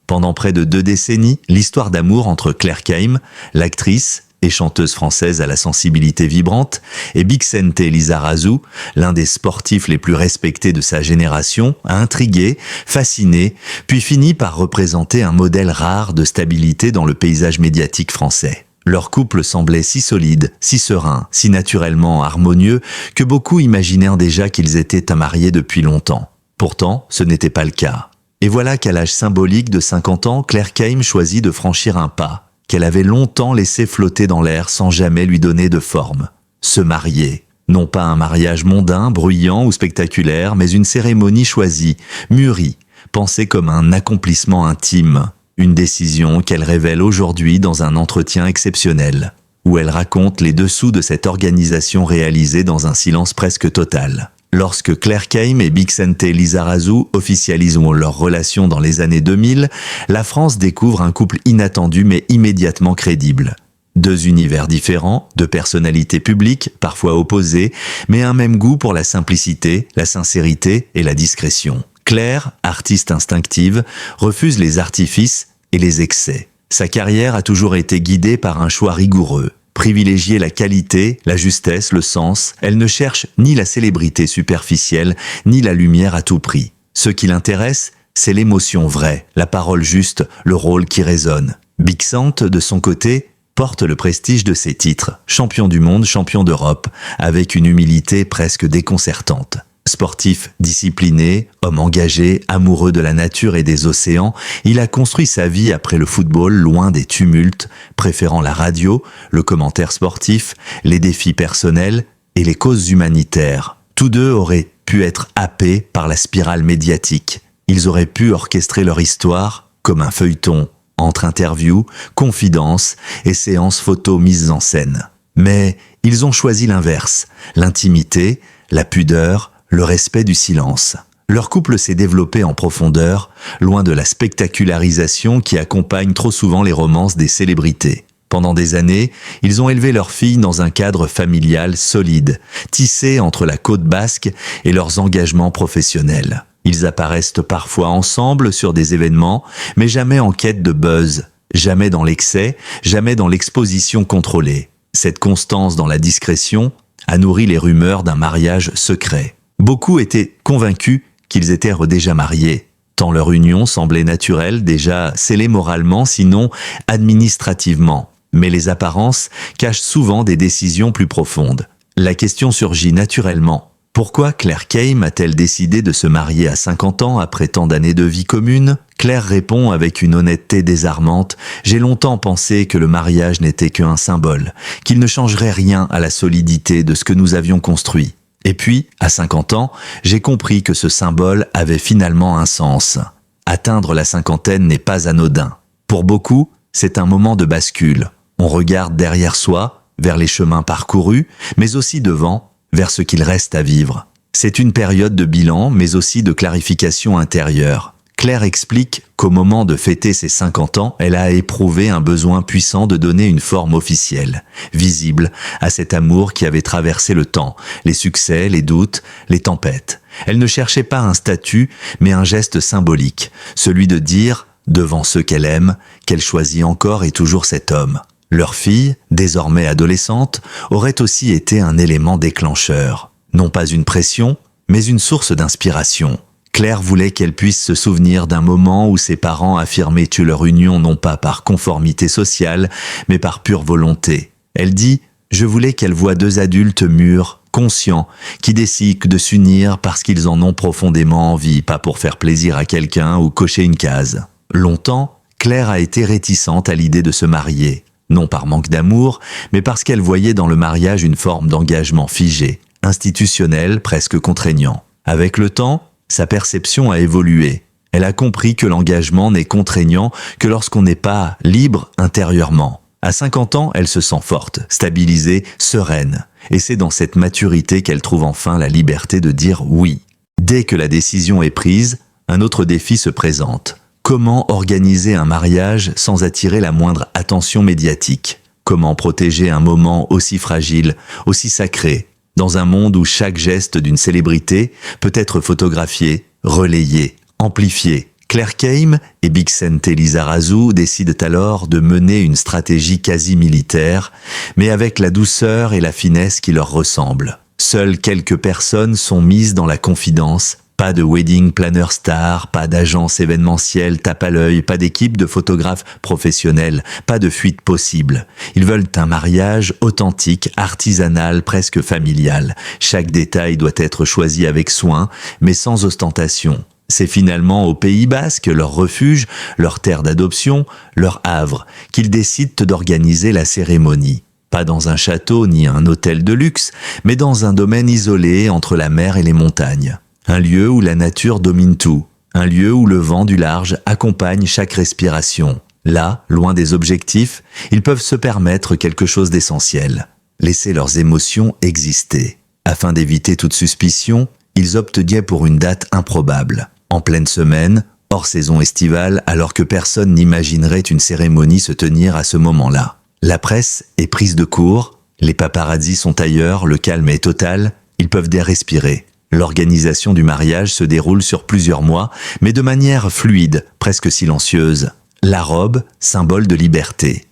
Pendant près de 2 décennies, l'histoire d'amour entre Claire Keim, l'actrice et chanteuse française à la sensibilité vibrante, et Bixente Lizarazu, l'un des sportifs les plus respectés de sa génération, a intrigué, fasciné, puis fini par représenter un modèle rare de stabilité dans le paysage médiatique français. Leur couple semblait si solide, si serein, si naturellement harmonieux que beaucoup imaginèrent déjà qu'ils étaient mariés depuis longtemps. Pourtant, ce n'était pas le cas. Et voilà qu'à l'âge symbolique de 50 ans, Claire Keim choisit de franchir un pas, qu'elle avait longtemps laissé flotter dans l'air sans jamais lui donner de forme. Se marier. Non pas un mariage mondain, bruyant ou spectaculaire, mais une cérémonie choisie, mûrie, pensée comme un accomplissement intime. Une décision qu'elle révèle aujourd'hui dans un entretien exceptionnel, où elle raconte les dessous de cette organisation réalisée dans un silence presque total. Lorsque Claire Keim et Bixente Lizarazu officialisent leur relation dans les années 2000, la France découvre un couple inattendu mais immédiatement crédible. 2 univers différents, 2 personnalités publiques, parfois opposées, mais un même goût pour la simplicité, la sincérité et la discrétion. Claire, artiste instinctive, refuse les artifices et les excès. Sa carrière a toujours été guidée par un choix rigoureux. Privilégier la qualité, la justesse, le sens, elle ne cherche ni la célébrité superficielle, ni la lumière à tout prix. Ce qui l'intéresse, c'est l'émotion vraie, la parole juste, le rôle qui résonne. Bixente, de son côté, porte le prestige de ses titres, champion du monde, champion d'Europe, avec une humilité presque déconcertante. Sportif discipliné, homme engagé, amoureux de la nature et des océans, il a construit sa vie après le football loin des tumultes, préférant la radio, le commentaire sportif, les défis personnels et les causes humanitaires. Tous 2 auraient pu être happés par la spirale médiatique. Ils auraient pu orchestrer leur histoire comme un feuilleton, entre interviews, confidences et séances photos mises en scène. Mais ils ont choisi l'inverse, l'intimité, la pudeur, le respect du silence. Leur couple s'est développé en profondeur, loin de la spectacularisation qui accompagne trop souvent les romances des célébrités. Pendant des années, ils ont élevé leur fille dans un cadre familial solide, tissé entre la côte basque et leurs engagements professionnels. Ils apparaissent parfois ensemble sur des événements, mais jamais en quête de buzz, jamais dans l'excès, jamais dans l'exposition contrôlée. Cette constance dans la discrétion a nourri les rumeurs d'un mariage secret. Beaucoup étaient convaincus qu'ils étaient déjà mariés, tant leur union semblait naturelle, déjà scellée moralement, sinon administrativement. Mais les apparences cachent souvent des décisions plus profondes. La question surgit naturellement. Pourquoi Claire Keim a-t-elle décidé de se marier à 50 ans après tant d'années de vie commune ? Claire répond avec une honnêteté désarmante « J'ai longtemps pensé que le mariage n'était qu'un symbole, qu'il ne changerait rien à la solidité de ce que nous avions construit. Et puis, à 50 ans, j'ai compris que ce symbole avait finalement un sens. Atteindre la cinquantaine n'est pas anodin. Pour beaucoup, c'est un moment de bascule. On regarde derrière soi, vers les chemins parcourus, mais aussi devant, vers ce qu'il reste à vivre. C'est une période de bilan, mais aussi de clarification intérieure. Claire explique qu'au moment de fêter ses 50 ans, elle a éprouvé un besoin puissant de donner une forme officielle, visible, à cet amour qui avait traversé le temps, les succès, les doutes, les tempêtes. Elle ne cherchait pas un statut, mais un geste symbolique, celui de dire, devant ceux qu'elle aime, qu'elle choisit encore et toujours cet homme. Leur fille, désormais adolescente, aurait aussi été un élément déclencheur. Non pas une pression, mais une source d'inspiration. Claire voulait qu'elle puisse se souvenir d'un moment où ses parents affirmaient leur union non pas par conformité sociale, mais par pure volonté. Elle dit « Je voulais qu'elle voie 2 adultes mûrs, conscients, qui décident de s'unir parce qu'ils en ont profondément envie, pas pour faire plaisir à quelqu'un ou cocher une case. » Longtemps, Claire a été réticente à l'idée de se marier, non par manque d'amour, mais parce qu'elle voyait dans le mariage une forme d'engagement figé, institutionnel, presque contraignant. Avec le temps, sa perception a évolué. Elle a compris que l'engagement n'est contraignant que lorsqu'on n'est pas libre intérieurement. À 50 ans, elle se sent forte, stabilisée, sereine. Et c'est dans cette maturité qu'elle trouve enfin la liberté de dire oui. Dès que la décision est prise, un autre défi se présente. Comment organiser un mariage sans attirer la moindre attention médiatique ? Comment protéger un moment aussi fragile, aussi sacré ? Dans un monde où chaque geste d'une célébrité peut être photographié, relayé, amplifié, Claire Keim et Bixente Lizarazu décident alors de mener une stratégie quasi militaire, mais avec la douceur et la finesse qui leur ressemblent. Seules quelques personnes sont mises dans la confidence. Pas de wedding planner star, pas d'agence événementielle tape à l'œil, pas d'équipe de photographes professionnels, pas de fuite possible. Ils veulent un mariage authentique, artisanal, presque familial. Chaque détail doit être choisi avec soin, mais sans ostentation. C'est finalement au Pays Basque, leur refuge, leur terre d'adoption, leur havre, qu'ils décident d'organiser la cérémonie. Pas dans un château ni un hôtel de luxe, mais dans un domaine isolé entre la mer et les montagnes. Un lieu où la nature domine tout, un lieu où le vent du large accompagne chaque respiration. Là, loin des objectifs, ils peuvent se permettre quelque chose d'essentiel, laisser leurs émotions exister. Afin d'éviter toute suspicion, ils optent bien pour une date improbable. En pleine semaine, hors saison estivale, alors que personne n'imaginerait une cérémonie se tenir à ce moment-là. La presse est prise de court, les paparazzis sont ailleurs, le calme est total, ils peuvent respirer. L'organisation du mariage se déroule sur plusieurs mois, mais de manière fluide, presque silencieuse. La robe, symbole de liberté.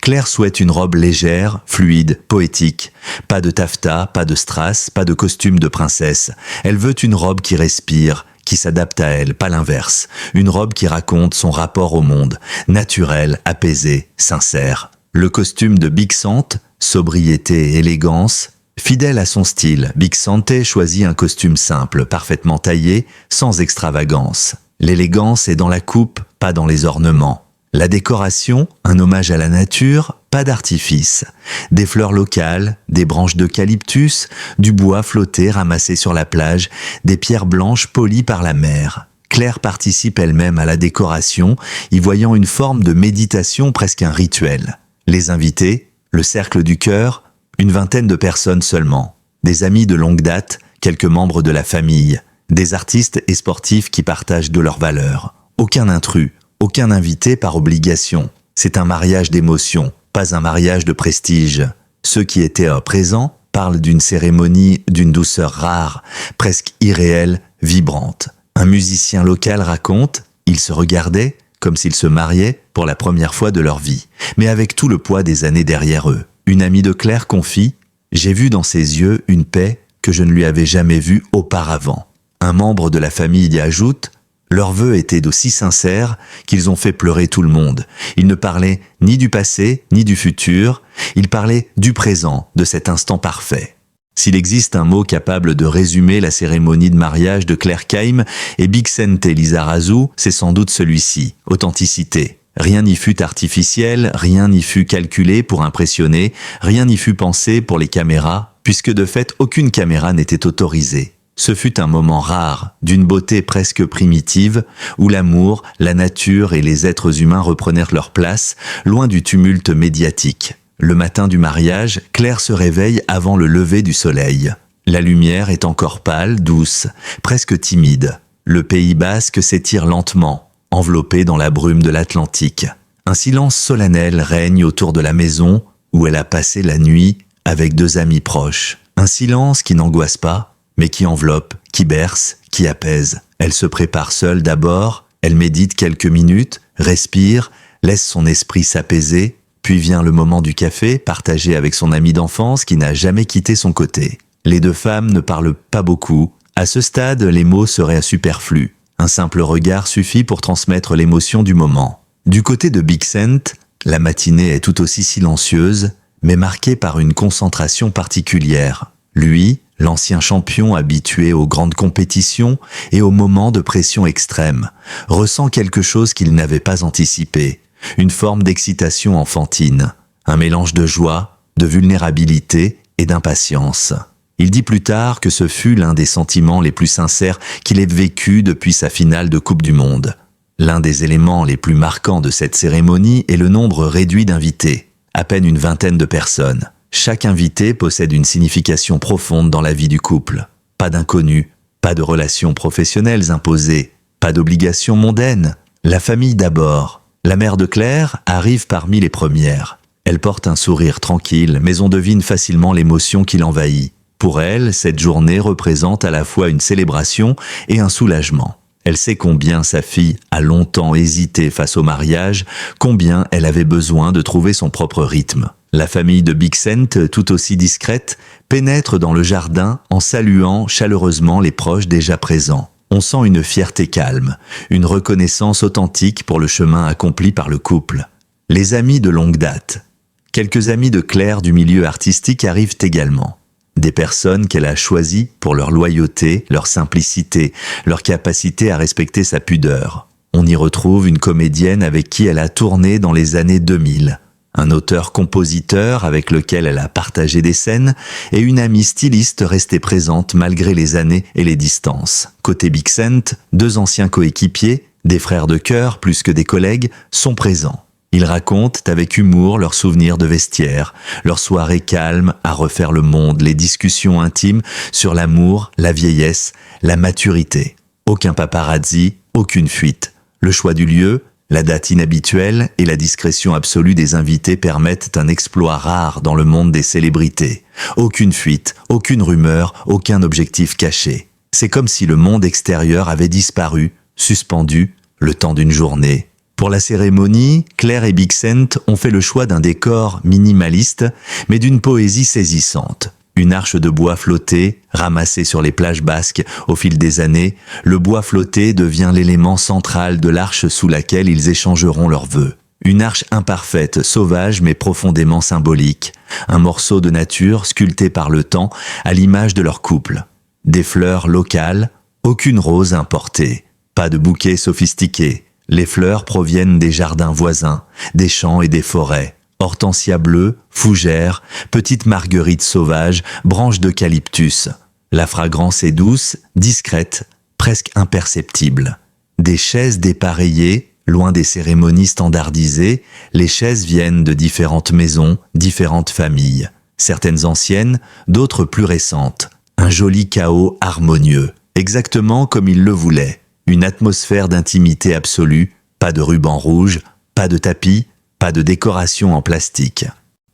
Claire souhaite une robe légère, fluide, poétique. Pas de taffetas, pas de strass, pas de costume de princesse. Elle veut une robe qui respire, qui s'adapte à elle, pas l'inverse. Une robe qui raconte son rapport au monde, naturel, apaisé, sincère. Le costume de Bixente, sobriété et élégance. Fidèle à son style, Bixente choisit un costume simple, parfaitement taillé, sans extravagance. L'élégance est dans la coupe, pas dans les ornements. La décoration, un hommage à la nature, pas d'artifice. Des fleurs locales, des branches d'eucalyptus, du bois flotté ramassé sur la plage, des pierres blanches polies par la mer. Claire participe elle-même à la décoration, y voyant une forme de méditation, presque un rituel. Les invités, le cercle du cœur, une vingtaine de personnes seulement. Des amis de longue date, quelques membres de la famille, des artistes et sportifs qui partagent de leurs valeurs. Aucun intrus, aucun invité par obligation. C'est un mariage d'émotion, pas un mariage de prestige. Ceux qui étaient présents parlent d'une cérémonie d'une douceur rare, presque irréelle, vibrante. Un musicien local raconte, ils se regardaient comme s'ils se mariaient pour la première fois de leur vie, mais avec tout le poids des années derrière eux. Une amie de Claire confie « J'ai vu dans ses yeux une paix que je ne lui avais jamais vue auparavant. » Un membre de la famille y ajoute « Leurs vœux étaient d'aussi sincères qu'ils ont fait pleurer tout le monde. Ils ne parlaient ni du passé, ni du futur. Ils parlaient du présent, de cet instant parfait. » S'il existe un mot capable de résumer la cérémonie de mariage de Claire Keim et Bixente Lizarazu, c'est sans doute celui-ci, authenticité. Rien n'y fut artificiel, rien n'y fut calculé pour impressionner, rien n'y fut pensé pour les caméras, puisque de fait aucune caméra n'était autorisée. Ce fut un moment rare, d'une beauté presque primitive, où l'amour, la nature et les êtres humains reprenèrent leur place, loin du tumulte médiatique. Le matin du mariage, Claire se réveille avant le lever du soleil. La lumière est encore pâle, douce, presque timide. Le Pays Basque s'étire lentement, enveloppé dans la brume de l'Atlantique. Un silence solennel règne autour de la maison où elle a passé la nuit avec deux amis proches. Un silence qui n'angoisse pas, mais qui enveloppe, qui berce, qui apaise. Elle se prépare seule d'abord, elle médite quelques minutes, respire, laisse son esprit s'apaiser, puis vient le moment du café, partagé avec son amie d'enfance qui n'a jamais quitté son côté. Les deux femmes ne parlent pas beaucoup. À ce stade, les mots seraient superflus. Un simple regard suffit pour transmettre l'émotion du moment. Du côté de Bixente, la matinée est tout aussi silencieuse, mais marquée par une concentration particulière. Lui, l'ancien champion habitué aux grandes compétitions et aux moments de pression extrême, ressent quelque chose qu'il n'avait pas anticipé. Une forme d'excitation enfantine, un mélange de joie, de vulnérabilité et d'impatience. Il dit plus tard que ce fut l'un des sentiments les plus sincères qu'il ait vécu depuis sa finale de Coupe du Monde. L'un des éléments les plus marquants de cette cérémonie est le nombre réduit d'invités, à peine une vingtaine de personnes. Chaque invité possède une signification profonde dans la vie du couple. Pas d'inconnus, pas de relations professionnelles imposées, pas d'obligations mondaines. La famille d'abord. La mère de Claire arrive parmi les premières. Elle porte un sourire tranquille, mais on devine facilement l'émotion qui l'envahit. Pour elle, cette journée représente à la fois une célébration et un soulagement. Elle sait combien sa fille a longtemps hésité face au mariage, combien elle avait besoin de trouver son propre rythme. La famille de Bixent, tout aussi discrète, pénètre dans le jardin en saluant chaleureusement les proches déjà présents. On sent une fierté calme, une reconnaissance authentique pour le chemin accompli par le couple. Les amis de longue date. Quelques amis de Claire du milieu artistique arrivent également. Des personnes qu'elle a choisies pour leur loyauté, leur simplicité, leur capacité à respecter sa pudeur. On y retrouve une comédienne avec qui elle a tourné dans les années 2000, un auteur-compositeur avec lequel elle a partagé des scènes et une amie styliste restée présente malgré les années et les distances. Côté Bixent, 2 anciens coéquipiers, des frères de cœur plus que des collègues, sont présents. Ils racontent avec humour leurs souvenirs de vestiaire, leurs soirées calmes à refaire le monde, les discussions intimes sur l'amour, la vieillesse, la maturité. Aucun paparazzi, aucune fuite. Le choix du lieu, la date inhabituelle et la discrétion absolue des invités permettent un exploit rare dans le monde des célébrités. Aucune fuite, aucune rumeur, aucun objectif caché. C'est comme si le monde extérieur avait disparu, suspendu, le temps d'une journée. Pour la cérémonie, Claire et Bixent ont fait le choix d'un décor minimaliste, mais d'une poésie saisissante. Une arche de bois flotté, ramassée sur les plages basques au fil des années, le bois flotté devient l'élément central de l'arche sous laquelle ils échangeront leurs vœux. Une arche imparfaite, sauvage mais profondément symbolique. Un morceau de nature sculpté par le temps à l'image de leur couple. Des fleurs locales, aucune rose importée. Pas de bouquet sophistiqué. Les fleurs proviennent des jardins voisins, des champs et des forêts. Hortensia bleue, fougère, petite marguerite sauvage, branche d'eucalyptus. La fragrance est douce, discrète, presque imperceptible. Des chaises dépareillées, loin des cérémonies standardisées, les chaises viennent de différentes maisons, différentes familles. Certaines anciennes, d'autres plus récentes. Un joli chaos harmonieux, exactement comme ils le voulaient. Une atmosphère d'intimité absolue, pas de ruban rouge, pas de tapis, pas de décoration en plastique.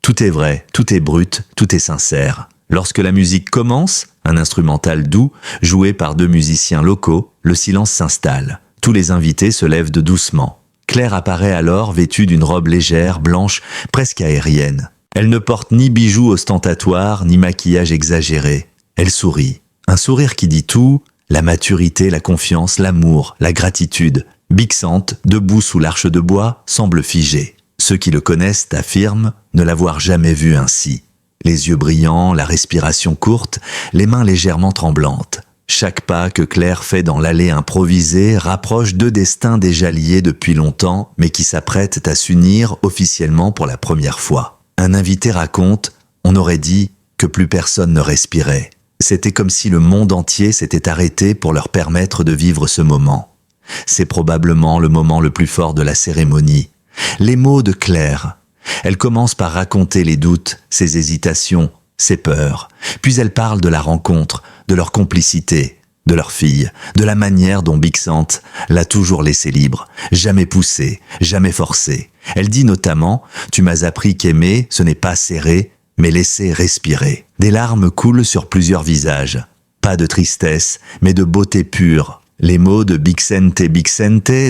Tout est vrai, tout est brut, tout est sincère. Lorsque la musique commence, un instrumental doux, joué par 2 musiciens locaux, le silence s'installe. Tous les invités se lèvent doucement. Claire apparaît alors vêtue d'une robe légère, blanche, presque aérienne. Elle ne porte ni bijoux ostentatoires, ni maquillage exagéré. Elle sourit. Un sourire qui dit tout. La maturité, la confiance, l'amour, la gratitude. Bixent, debout sous l'arche de bois, semble figée. Ceux qui le connaissent affirment ne l'avoir jamais vu ainsi. Les yeux brillants, la respiration courte, les mains légèrement tremblantes. Chaque pas que Claire fait dans l'allée improvisée rapproche 2 destins déjà liés depuis longtemps, mais qui s'apprêtent à s'unir officiellement pour la première fois. Un invité raconte, on aurait dit que plus personne ne respirait. C'était comme si le monde entier s'était arrêté pour leur permettre de vivre ce moment. C'est probablement le moment le plus fort de la cérémonie. Les mots de Claire. Elle commence par raconter les doutes, ses hésitations, ses peurs. Puis elle parle de la rencontre, de leur complicité, de leur fille, de la manière dont Bixent l'a toujours laissé libre, jamais poussé, jamais forcé. Elle dit notamment « Tu m'as appris qu'aimer, ce n'est pas serrer, mais laisser respirer ». Des larmes coulent sur plusieurs visages. Pas de tristesse, mais de beauté pure. Les mots de Bixent,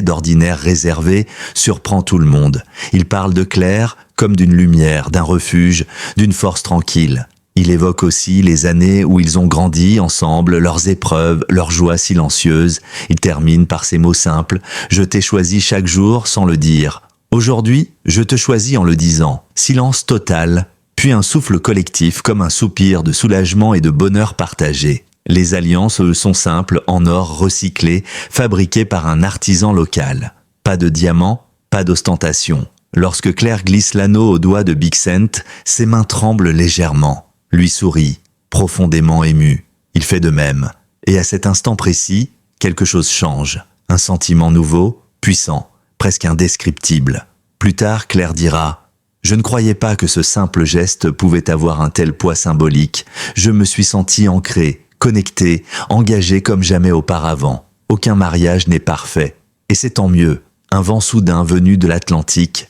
d'ordinaire réservés, surprend tout le monde. Il parle de Claire comme d'une lumière, d'un refuge, d'une force tranquille. Il évoque aussi les années où ils ont grandi ensemble, leurs épreuves, leurs joies silencieuses. Il termine par ces mots simples « Je t'ai choisi chaque jour sans le dire. Aujourd'hui, je te choisis en le disant. » Silence total. Puis un souffle collectif comme un soupir de soulagement et de bonheur partagé. Les alliances, eux, sont simples, en or recyclé, fabriquées par un artisan local. Pas de diamants, pas d'ostentation. Lorsque Claire glisse l'anneau au doigt de Bixent, ses mains tremblent légèrement. Lui sourit, profondément ému. Il fait de même. Et à cet instant précis, quelque chose change. Un sentiment nouveau, puissant, presque indescriptible. Plus tard, Claire dira « Je ne croyais pas que ce simple geste pouvait avoir un tel poids symbolique. Je me suis sentie ancrée, connectée, engagée comme jamais auparavant. Aucun mariage n'est parfait. Et c'est tant mieux. Un vent soudain venu de l'Atlantique. »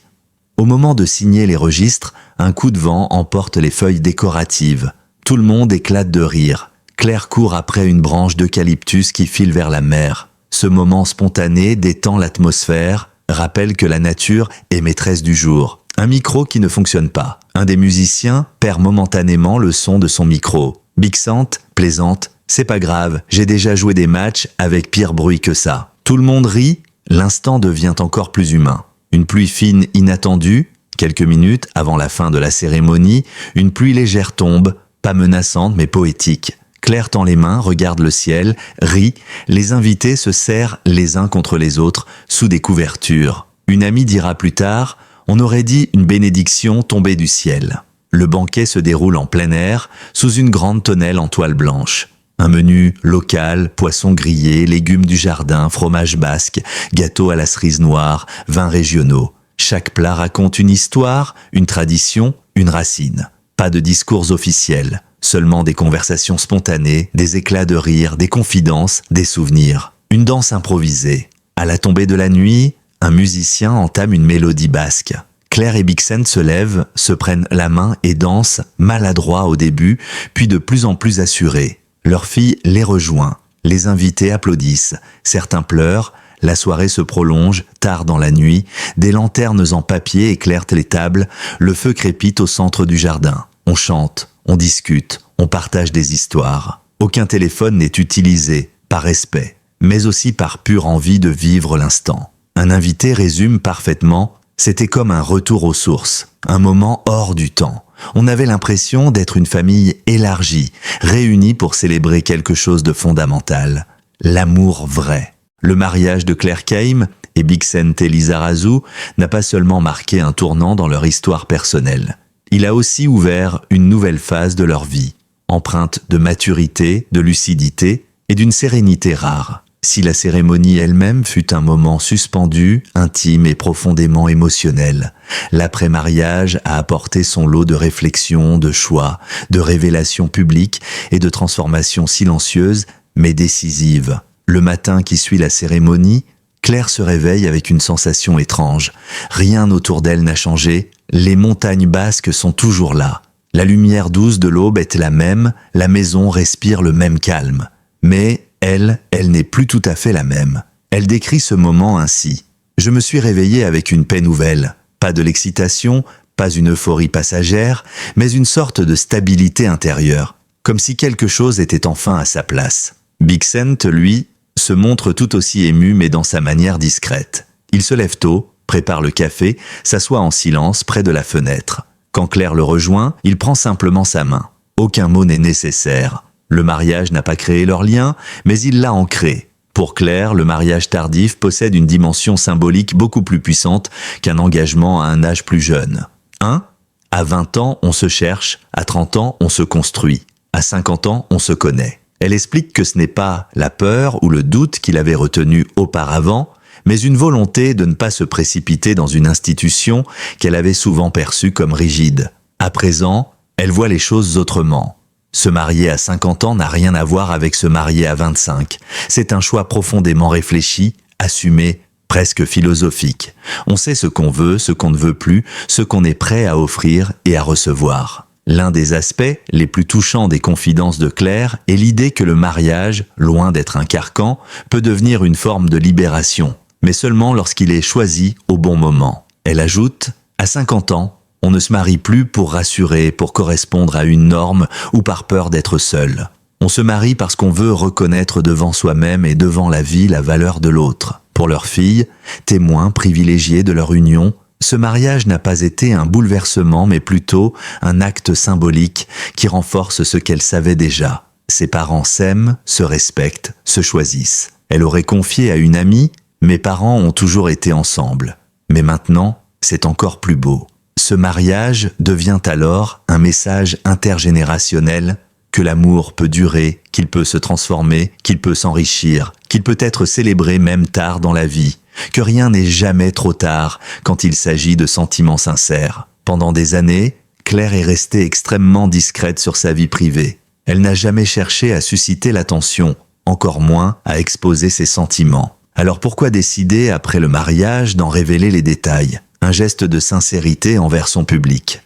Au moment de signer les registres, un coup de vent emporte les feuilles décoratives. Tout le monde éclate de rire. Claire court après une branche d'eucalyptus qui file vers la mer. Ce moment spontané détend l'atmosphère, rappelle que la nature est maîtresse du jour. Un micro qui ne fonctionne pas. Un des musiciens perd momentanément le son de son micro. Bixante, plaisante, c'est pas grave, j'ai déjà joué des matchs avec pire bruit que ça. Tout le monde rit, l'instant devient encore plus humain. Une pluie fine inattendue, quelques minutes avant la fin de la cérémonie, une pluie légère tombe, pas menaçante mais poétique. Claire tend les mains, regarde le ciel, rit, les invités se serrent les uns contre les autres sous des couvertures. Une amie dira plus tard, on aurait dit une bénédiction tombée du ciel. Le banquet se déroule en plein air, sous une grande tonnelle en toile blanche. Un menu local, poissons grillés, légumes du jardin, fromage basque, gâteau à la cerise noire, vins régionaux. Chaque plat raconte une histoire, une tradition, une racine. Pas de discours officiels, seulement des conversations spontanées, des éclats de rire, des confidences, des souvenirs. Une danse improvisée. À la tombée de la nuit, un musicien entame une mélodie basque. Claire et Bixen se lèvent, se prennent la main et dansent, maladroits au début, puis de plus en plus assurés. Leur fille les rejoint. Les invités applaudissent. Certains pleurent. La soirée se prolonge, tard dans la nuit. Des lanternes en papier éclairent les tables. Le feu crépite au centre du jardin. On chante, on discute, on partage des histoires. Aucun téléphone n'est utilisé, par respect, mais aussi par pure envie de vivre l'instant. Un invité résume parfaitement, c'était comme un retour aux sources, un moment hors du temps. On avait l'impression d'être une famille élargie, réunie pour célébrer quelque chose de fondamental. L'amour vrai. Le mariage de Claire Keim et Bixente Lizarazu n'a pas seulement marqué un tournant dans leur histoire personnelle. Il a aussi ouvert une nouvelle phase de leur vie, empreinte de maturité, de lucidité et d'une sérénité rare. Si la cérémonie elle-même fut un moment suspendu, intime et profondément émotionnel, l'après-mariage a apporté son lot de réflexions, de choix, de révélations publiques et de transformations silencieuses mais décisives. Le matin qui suit la cérémonie, Claire se réveille avec une sensation étrange. Rien autour d'elle n'a changé, les montagnes basques sont toujours là. La lumière douce de l'aube est la même, la maison respire le même calme. Mais elle n'est plus tout à fait la même. Elle décrit ce moment ainsi. « Je me suis réveillée avec une paix nouvelle. Pas de l'excitation, pas une euphorie passagère, mais une sorte de stabilité intérieure, comme si quelque chose était enfin à sa place. » Bixent, lui, se montre tout aussi ému mais dans sa manière discrète. Il se lève tôt, prépare le café, s'assoit en silence près de la fenêtre. Quand Claire le rejoint, il prend simplement sa main. Aucun mot n'est nécessaire. Le mariage n'a pas créé leur lien, mais il l'a ancré. Pour Claire, le mariage tardif possède une dimension symbolique beaucoup plus puissante qu'un engagement à un âge plus jeune. À 20 ans, on se cherche, à 30 ans, on se construit, à 50 ans, on se connaît. Elle explique que ce n'est pas la peur ou le doute qu'il avait retenu auparavant, mais une volonté de ne pas se précipiter dans une institution qu'elle avait souvent perçue comme rigide. À présent, elle voit les choses autrement. Se marier à 50 ans n'a rien à voir avec se marier à 25. C'est un choix profondément réfléchi, assumé, presque philosophique. On sait ce qu'on veut, ce qu'on ne veut plus, ce qu'on est prêt à offrir et à recevoir. L'un des aspects les plus touchants des confidences de Claire est l'idée que le mariage, loin d'être un carcan, peut devenir une forme de libération, mais seulement lorsqu'il est choisi au bon moment. Elle ajoute « À 50 ans, on ne se marie plus pour rassurer, pour correspondre à une norme ou par peur d'être seul. On se marie parce qu'on veut reconnaître devant soi-même et devant la vie la valeur de l'autre. Pour leur fille, témoin privilégié de leur union, ce mariage n'a pas été un bouleversement, mais plutôt un acte symbolique qui renforce ce qu'elle savait déjà. Ses parents s'aiment, se respectent, se choisissent. Elle aurait confié à une amie « Mes parents ont toujours été ensemble. Mais maintenant, c'est encore plus beau. » Ce mariage devient alors un message intergénérationnel que l'amour peut durer, qu'il peut se transformer, qu'il peut s'enrichir, qu'il peut être célébré même tard dans la vie, que rien n'est jamais trop tard quand il s'agit de sentiments sincères. Pendant des années, Claire est restée extrêmement discrète sur sa vie privée. Elle n'a jamais cherché à susciter l'attention, encore moins à exposer ses sentiments. Alors pourquoi décider, après le mariage, d'en révéler les détails ? Un geste de sincérité envers son public.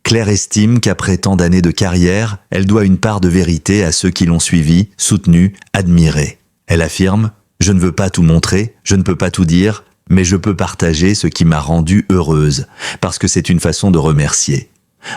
Claire estime qu'après tant d'années de carrière, elle doit une part de vérité à ceux qui l'ont suivie, soutenue, admirée. Elle affirme « Je ne veux pas tout montrer, je ne peux pas tout dire, mais je peux partager ce qui m'a rendue heureuse, parce que c'est une façon de remercier.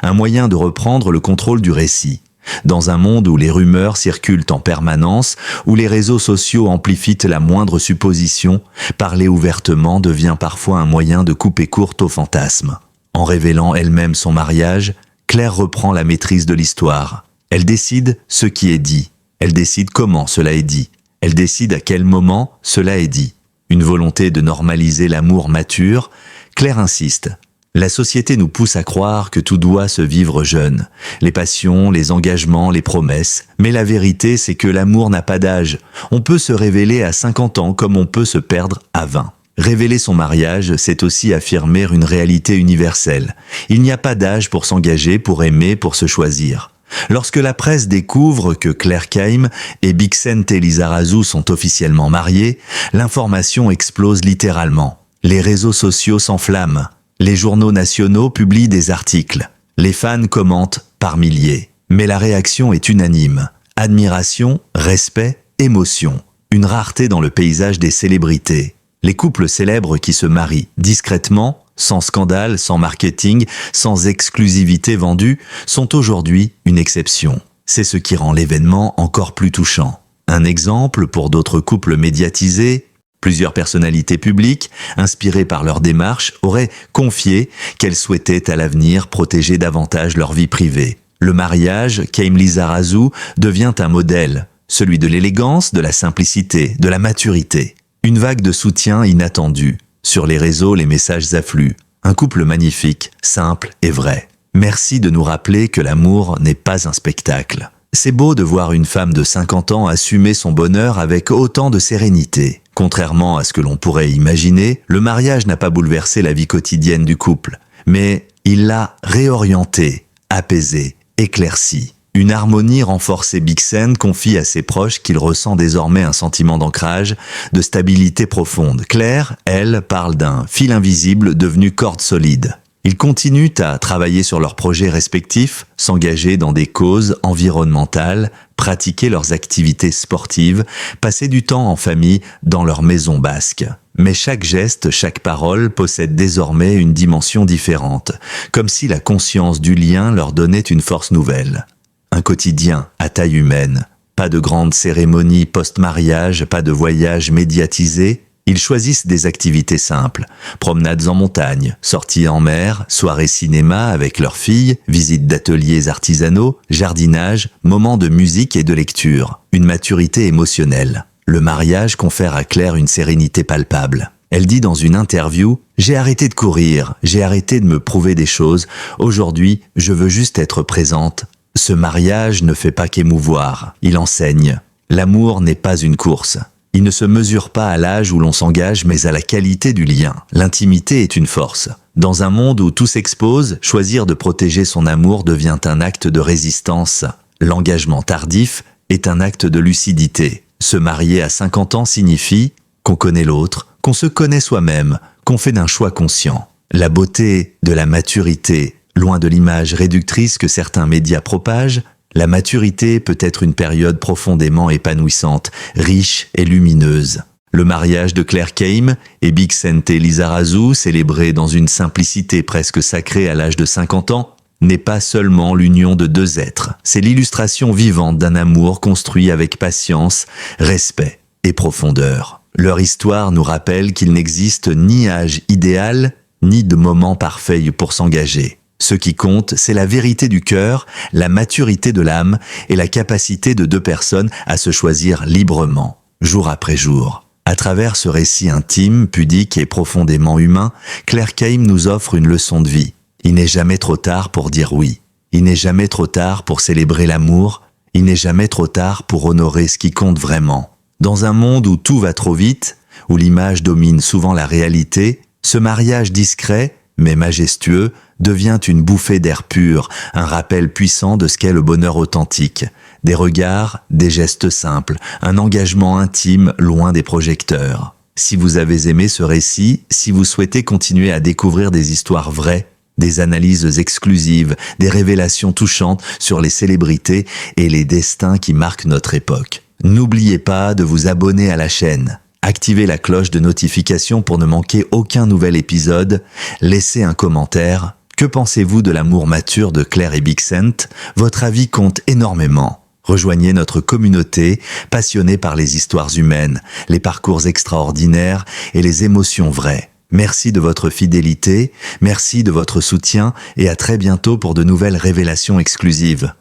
Un moyen de reprendre le contrôle du récit. Dans un monde où les rumeurs circulent en permanence, où les réseaux sociaux amplifient la moindre supposition, parler ouvertement devient parfois un moyen de couper court aux fantasmes. En révélant elle-même son mariage, Claire reprend la maîtrise de l'histoire. Elle décide ce qui est dit. Elle décide comment cela est dit. Elle décide à quel moment cela est dit. Une volonté de normaliser l'amour mature, Claire insiste. La société nous pousse à croire que tout doit se vivre jeune. Les passions, les engagements, les promesses. Mais la vérité, c'est que l'amour n'a pas d'âge. On peut se révéler à 50 ans comme on peut se perdre à 20. Révéler son mariage, c'est aussi affirmer une réalité universelle. Il n'y a pas d'âge pour s'engager, pour aimer, pour se choisir. Lorsque la presse découvre que Claire Keim et Bixente Lizarazu sont officiellement mariés, l'information explose littéralement. Les réseaux sociaux s'enflamment. Les journaux nationaux publient des articles. Les fans commentent par milliers. Mais la réaction est unanime. Admiration, respect, émotion. Une rareté dans le paysage des célébrités. Les couples célèbres qui se marient discrètement, sans scandale, sans marketing, sans exclusivité vendue, sont aujourd'hui une exception. C'est ce qui rend l'événement encore plus touchant. Un exemple pour d'autres couples médiatisés, plusieurs personnalités publiques, inspirées par leur démarche, auraient confié qu'elles souhaitaient à l'avenir protéger davantage leur vie privée. Le mariage, Keim Lizarazu, devient un modèle, celui de l'élégance, de la simplicité, de la maturité. Une vague de soutien inattendue. Sur les réseaux, les messages affluent. Un couple magnifique, simple et vrai. Merci de nous rappeler que l'amour n'est pas un spectacle. C'est beau de voir une femme de 50 ans assumer son bonheur avec autant de sérénité. Contrairement à ce que l'on pourrait imaginer, le mariage n'a pas bouleversé la vie quotidienne du couple, mais il l'a réorienté, apaisé, éclairci. Une harmonie renforcée. Bixen confie à ses proches qu'il ressent désormais un sentiment d'ancrage, de stabilité profonde. Claire, elle, parle d'un fil invisible devenu corde solide. Ils continuent à travailler sur leurs projets respectifs, s'engager dans des causes environnementales, pratiquer leurs activités sportives, passer du temps en famille dans leur maison basque. Mais chaque geste, chaque parole possède désormais une dimension différente, comme si la conscience du lien leur donnait une force nouvelle. Un quotidien à taille humaine, pas de grandes cérémonies post-mariage, pas de voyages médiatisés. Ils choisissent des activités simples, promenades en montagne, sorties en mer, soirées cinéma avec leurs filles, visites d'ateliers artisanaux, jardinage, moments de musique et de lecture, une maturité émotionnelle. Le mariage confère à Claire une sérénité palpable. Elle dit dans une interview « J'ai arrêté de courir, j'ai arrêté de me prouver des choses, aujourd'hui je veux juste être présente. Ce mariage ne fait pas qu'émouvoir, il enseigne. L'amour n'est pas une course. Il ne se mesure pas à l'âge où l'on s'engage, mais à la qualité du lien. L'intimité est une force. Dans un monde où tout s'expose, choisir de protéger son amour devient un acte de résistance. L'engagement tardif est un acte de lucidité. Se marier à 50 ans signifie qu'on connaît l'autre, qu'on se connaît soi-même, qu'on fait d'un choix conscient. La beauté de la maturité, loin de l'image réductrice que certains médias propagent, la maturité peut être une période profondément épanouissante, riche et lumineuse. Le mariage de Claire Keim et Bixente Lizarazu, célébré dans une simplicité presque sacrée à l'âge de 50 ans, n'est pas seulement l'union de deux êtres, c'est l'illustration vivante d'un amour construit avec patience, respect et profondeur. Leur histoire nous rappelle qu'il n'existe ni âge idéal, ni de moment parfait pour s'engager. Ce qui compte, c'est la vérité du cœur, la maturité de l'âme et la capacité de deux personnes à se choisir librement, jour après jour. À travers ce récit intime, pudique et profondément humain, Claire Keim nous offre une leçon de vie. Il n'est jamais trop tard pour dire oui. Il n'est jamais trop tard pour célébrer l'amour. Il n'est jamais trop tard pour honorer ce qui compte vraiment. Dans un monde où tout va trop vite, où l'image domine souvent la réalité, ce mariage discret, mais majestueux, devient une bouffée d'air pur, un rappel puissant de ce qu'est le bonheur authentique. Des regards, des gestes simples, un engagement intime loin des projecteurs. Si vous avez aimé ce récit, si vous souhaitez continuer à découvrir des histoires vraies, des analyses exclusives, des révélations touchantes sur les célébrités et les destins qui marquent notre époque, n'oubliez pas de vous abonner à la chaîne. activez la cloche de notification pour ne manquer aucun nouvel épisode, laissez un commentaire. Que pensez-vous de l'amour mature de Claire et Bixent? Votre avis compte énormément. Rejoignez notre communauté passionnée par les histoires humaines, les parcours extraordinaires et les émotions vraies. Merci de votre fidélité, merci de votre soutien et à très bientôt pour de nouvelles révélations exclusives.